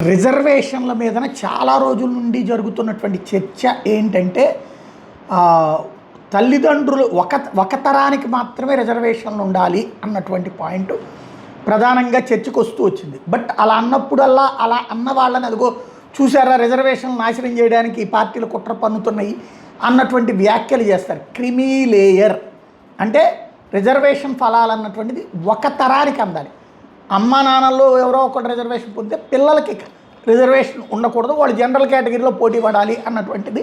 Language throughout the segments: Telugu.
రిజర్వేషన్ల మీదన చాలా రోజుల నుండి జరుగుతున్నటువంటి చర్చ ఏంటంటే తల్లిదండ్రులు ఒక తరానికి మాత్రమే రిజర్వేషన్లు ఉండాలి అన్నటువంటి పాయింట్ ప్రధానంగా చర్చకు వస్తూ వచ్చింది. బట్ అలా అన్నప్పుడల్లా అలా అన్న వాళ్ళని అదిగో చూసారా రిజర్వేషన్లు నాశనం చేయడానికి ఈ పార్టీలు కుట్ర పన్నుతున్నాయి అన్నటువంటి వ్యాఖ్యలు చేస్తారు. క్రిమీ లేయర్ అంటే రిజర్వేషన్ ఫలాలు అన్నటువంటిది ఒక తరానికి అందాలి. అమ్మా నాన్నల్లో ఎవరో ఒకటి రిజర్వేషన్ పొందితే పిల్లలకి రిజర్వేషన్ ఉండకూడదు, వాళ్ళు జనరల్ కేటగిరీలో పోటీ పడాలి అన్నటువంటిది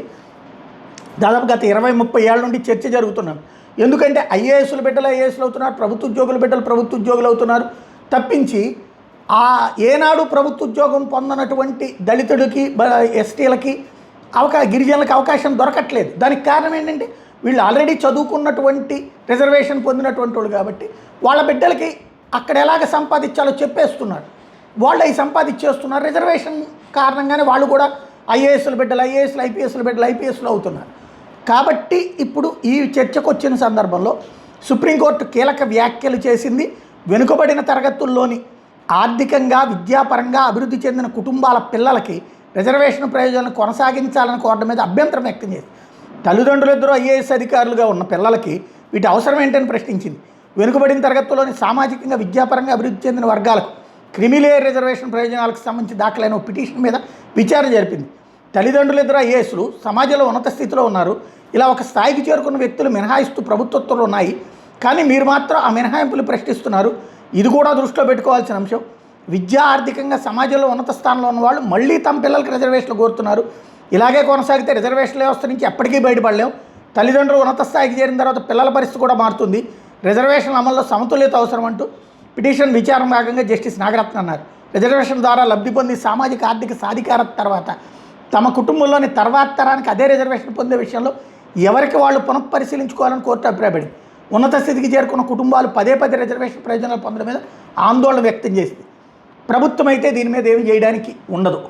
దాదాపు గత 20-30 ఏళ్ళ నుండి చర్చ జరుగుతున్నాను. ఎందుకంటే ఐఏఎస్ల బిడ్డలు ఐఏఎస్లు అవుతున్నారు, ప్రభుత్వ ఉద్యోగుల బిడ్డలు ప్రభుత్వ ఉద్యోగులు అవుతున్నారు తప్పించి ఏనాడు ప్రభుత్వ ఉద్యోగం పొందనటువంటి దళితుడికి ఎస్టీలకి గిరిజనులకి అవకాశం దొరకట్లేదు. దానికి కారణం ఏంటంటే వీళ్ళు ఆల్రెడీ చదువుకున్నటువంటి రిజర్వేషన్ పొందినటువంటి వాళ్ళు కాబట్టి వాళ్ళ బిడ్డలకి అక్కడ ఎలాగ సంపాదించాలో చెప్పేస్తున్నారు. వాళ్ళు అవి సంపాదించేస్తున్నారు. రిజర్వేషన్ కారణంగానే వాళ్ళు కూడా ఐఏఎస్ల బిడ్డలు ఐఏఎస్లు, ఐపీఎస్ల బిడ్డలు ఐపీఎస్లు అవుతున్నారు. కాబట్టి ఇప్పుడు ఈ చర్చకు వచ్చిన సందర్భంలో సుప్రీంకోర్టు కీలక వ్యాఖ్యలు చేసింది. వెనుకబడిన తరగతుల్లోని ఆర్థికంగా విద్యాపరంగా అభివృద్ధి చెందిన కుటుంబాల పిల్లలకి రిజర్వేషన్ ప్రయోజనాలను కొనసాగించాలని కోరడం మీద అభ్యంతరం వ్యక్తం చేసింది. తల్లిదండ్రులిద్దరూ ఐఏఎస్ అధికారులుగా ఉన్న పిల్లలకి వీటి అవసరం ఏంటని ప్రశ్నించింది. వెనుకబడిన తరగతుల్లోని సామాజికంగా విద్యాపరంగా అభివృద్ధి చెందిన వర్గాలకు క్రిమిలేయర్ రిజర్వేషన్ ప్రయోజనాలకు సంబంధించి దాఖలైన పిటిషన్ మీద విచారణ జరిపింది. తల్లిదండ్రులిద్దరూ ఐఏఎస్లు సమాజంలో ఉన్నత స్థితిలో ఉన్నారు. ఇలా ఒక స్థాయికి చేరుకున్న వ్యక్తులు మినహాయిస్తూ ప్రభుత్వత్వాలు ఉన్నాయి, కానీ మీరు మాత్రం ఆ మినహాయింపులు ప్రశ్నిస్తున్నారు. ఇది కూడా దృష్టిలో పెట్టుకోవాల్సిన అంశం. విద్యా ఆర్థికంగా సమాజంలో ఉన్నత స్థానంలో ఉన్న వాళ్ళు మళ్ళీ తమ పిల్లలకి రిజర్వేషన్లు కోరుతున్నారు. ఇలాగే కొనసాగితే రిజర్వేషన్ వ్యవస్థ నుంచి ఎప్పటికీ బయటపడలేం. తల్లిదండ్రులు ఉన్నత స్థాయికి చేరిన తర్వాత పిల్లల పరిస్థితి కూడా మారుతుంది. రిజర్వేషన్ అమల్లో సమతుల్యత అవసరం అంటూ పిటిషన్ విచారణ భాగంగా జస్టిస్ నాగరత్న అన్నారు. రిజర్వేషన్ ద్వారా లబ్ధి పొంది సామాజిక ఆర్థిక సాధికారత తర్వాత తమ కుటుంబంలోని తర్వాత తరానికి అదే రిజర్వేషన్ పొందే విషయంలో ఎవరికి వాళ్ళు పునఃపరిశీలించుకోవాలని కోర్టు అభిప్రాయపడింది. ఉన్నత స్థితికి చేరుకున్న కుటుంబాలు పదే రిజర్వేషన్ ప్రయోజనాలు పొందడం మీద ఆందోళన వ్యక్తం చేసింది. ప్రభుత్వం అయితే దీని మీద ఏమి చేయడానికి ఉండదు.